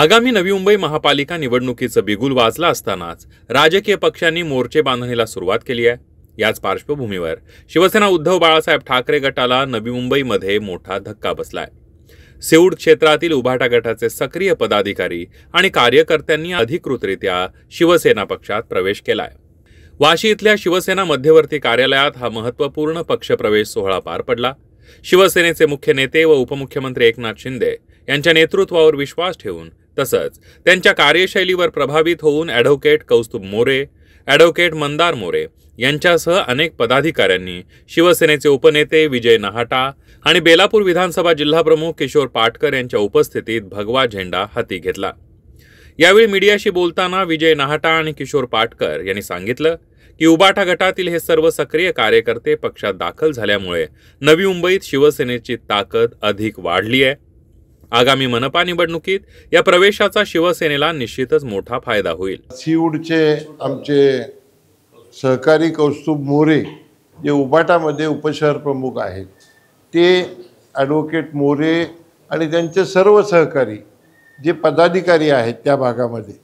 आगामी नवी मुंबई महापालिका निवडणुकीचं बिगुल वाजला असतानाच राजकीय पक्षांनी मोर्चे बांधणीला सुरुवात केली आहे। याच पार्श्वभूमीवर शिवसेना उद्धव बाळासाहेब ठाकरे गटाला नवी मुंबईमध्ये मोठा धक्का बसलाय। सेऊड क्षेत्रातील उभाटा गटाचे सक्रिय पदाधिकारी आणि कार्यकर्त्यांनी अधिकृतरित्या शिवसेना पक्षात प्रवेश केलाय। वाशी इथल्या शिवसेना मध्यवर्ती कार्यालयात हा महत्त्वपूर्ण पक्षप्रवेश सोहळा पार पडला। शिवसेनेचे मुख्य नेते व उपमुख्यमंत्री एकनाथ शिंदे यांच्या नेतृत्वावर विश्वास ठेवून तसंच त्यांच्या कार्यशैलीवर प्रभावित होऊन ॲडव्होकेट कौस्तुभ मोरे, ॲडव्होकेट मंदार मोरे यांच्यासह अनेक पदाधिकाऱ्यांनी शिवसेनेचे उपनेते विजय नाहटा आणि बेलापूर विधानसभा जिल्हाप्रमुख किशोर पाटकर यांच्या उपस्थितीत भगवा झेंडा हाती घेतला। यावेळी मीडियाशी बोलताना विजय नाहटा आणि किशोर पाटकर यांनी सांगितलं की उबाटा गटातील हे सर्व सक्रिय कार्यकर्ते पक्षात दाखल झाल्यामुळे नवी मुंबईत शिवसेनेची ताकद अधिक वाढली आहे। आगामी मनपा निवडणुकीत या प्रवेशाचा शिवसेनेला निश्चितच मोठा फायदा होईल। सीऊडचे आमचे सहकारी कौस्तुभ मोरे जे उबाटामध्ये उपशहर प्रमुख आहेत ते ॲडव्होकेट मोरे आणि त्यांचे सर्व सहकारी जे पदाधिकारी आहेत त्या भागामध्ये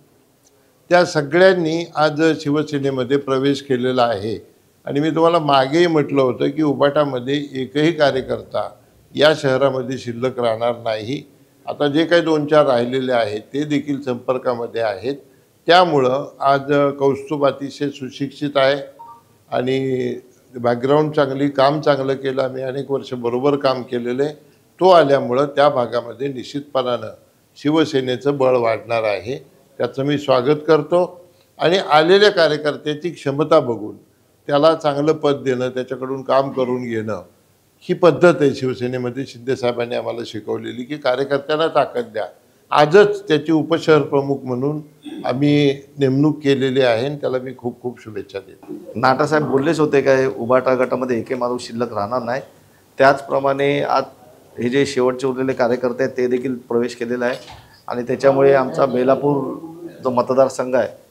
त्या सगळ्यांनी आज शिवसेनेमध्ये प्रवेश केलेला आहे। आणि मी तुम्हाला मागेही म्हटलं होतं की उबाटामध्ये एकही कार्यकर्ता या शहरामध्ये शिल्लक राहणार नाही। आता जे काही 2-4 राहिलेले आहेत ते देखील संपर्कामध्ये आहेत। त्यामुळं आज कौस्तुभ अतिशय सुशिक्षित आहे आणि बॅकग्राऊंड चांगली, काम चांगलं केलं, आम्ही अनेक वर्ष बरोबर काम केलेले, तो आल्यामुळं त्या भागामध्ये निश्चितपणानं शिवसेनेचं बळ वाढणार आहे। त्याचं मी स्वागत करतो आणि आलेल्या कार्यकर्त्याची क्षमता बघून त्याला चांगलं पद देणं, त्याच्याकडून काम करून घेणं ही पद्धत आहे शिवसेनेमध्ये। शिंदे साहेबांनी आम्हाला शिकवलेली की कार्यकर्त्यांना ताकद द्या। आजच त्याची उपशहर प्रमुख म्हणून आम्ही नेमणूक केलेली आहे आणि त्याला मी खूप खूप शुभेच्छा देतो। नाटा साहेब बोललेच होते काय उबाटा गटामध्ये एकही माणूस शिल्लक राहणार नाही। त्याचप्रमाणे आज हे जे शेवटचे उरलेले कार्यकर्ते आहेत ते देखील प्रवेश केलेला आहे आणि त्याच्यामुळे आमचा बेलापूर जो मतदारसंघ आहे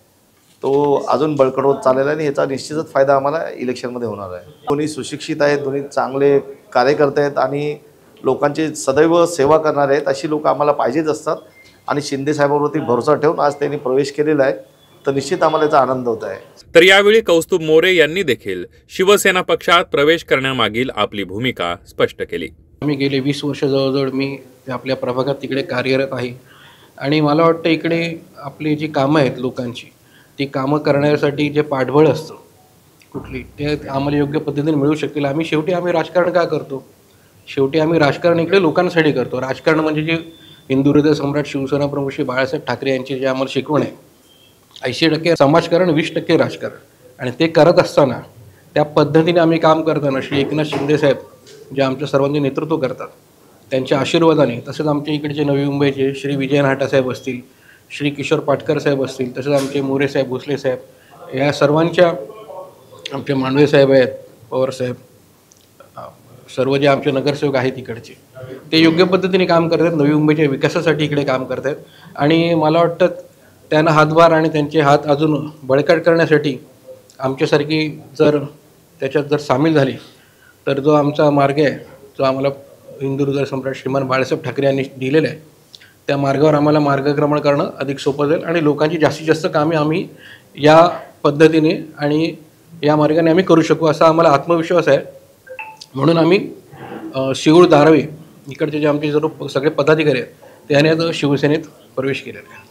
तो अजून बळकट होत चाललेला आहे आणि याचा निश्चितच फायदा आम्हाला इलेक्शनमध्ये होणार आहे। दोन्ही सुशिक्षित आहेत, दोन्ही चांगले कार्यकर्ते आहेत आणि लोकांची सदैव सेवा करणारे आहेत, अशी लोक आम्हाला पाहिजेच असतात आणि शिंदे साहेबांवरती भरोसा ठेवून आज त्यांनी प्रवेश केलेला आहे तर निश्चित आम्हाला याचा आनंद होत आहे। तर यावेळी कौस्तुभ मोरे यांनी देखील शिवसेना पक्षात प्रवेश करण्यामागील आपली भूमिका स्पष्ट केली। मी गेले 20 वर्ष जवळजवळ मी आपल्या प्रभागात तिकडे कार्यरत आहे आणि मला वाटतं इकडे आपली जी कामं आहेत लोकांची ती कामं करण्यासाठी जे पाठबळ असतं कुठली ते आम्हाला योग्य पद्धतीने मिळू शकतील। आम्ही राजकारण का करतो? शेवटी आम्ही राजकारण इकडे लोकांसाठी करतो। राजकारण म्हणजे जे हिंदू हृदय सम्राट शिवसेना प्रमुख श्री बाळासाहेब ठाकरे यांची जे आम्हाला शिकवण आहे 80% समाजकारण 20% राजकारण, आणि ते करत असताना त्या पद्धतीने आम्ही काम करताना श्री एकनाथ शिंदे साहेब जे आमच्या सर्वांचे नेतृत्व करतात त्यांच्या आशीर्वादाने, तसेच आमच्या इकडचे नवी मुंबईचे श्री विजय नाहटा साहेब असतील, श्री किशोर पाटकर साहेब असतील, तसेच आमचे मोरे साहेब, भोसले साहेब, या सर्वांच्या, आमचे मांडवे साहेब आहेत, पवार साहेब, सर्व जे आमचे नगरसेवक आहेत इकडचे ते योग्य पद्धतीने काम करतात, नवी मुंबईच्या विकासासाठी इकडे काम करतात आणि मला वाटतं त्यांना हातभार आणि त्यांचे हात अजून बळकट करण्यासाठी आमच्यासारखी जर त्याच्यात जर सामील झाली तर जो आमचा मार्ग आहे, जो आम्हाला हिंदू हृदय सम्राट श्रीमान बाळासाहेब ठाकरे यांनी दिलेला आहे, त्या मार्गावर आम्हाला मार्गक्रमण करणं अधिक सोपं जाईल आणि लोकांची जास्तीत जास्त कामे आम्ही या पद्धतीने आणि या मार्गाने आम्ही करू शकू असा आम्हाला आत्मविश्वास आहे। म्हणून आम्ही शिऊड धारावी इकडचे जे आमचे सर्व सगळे पदाधिकारी आहेत त्याने आता शिवसेनेत प्रवेश केलेला आहे।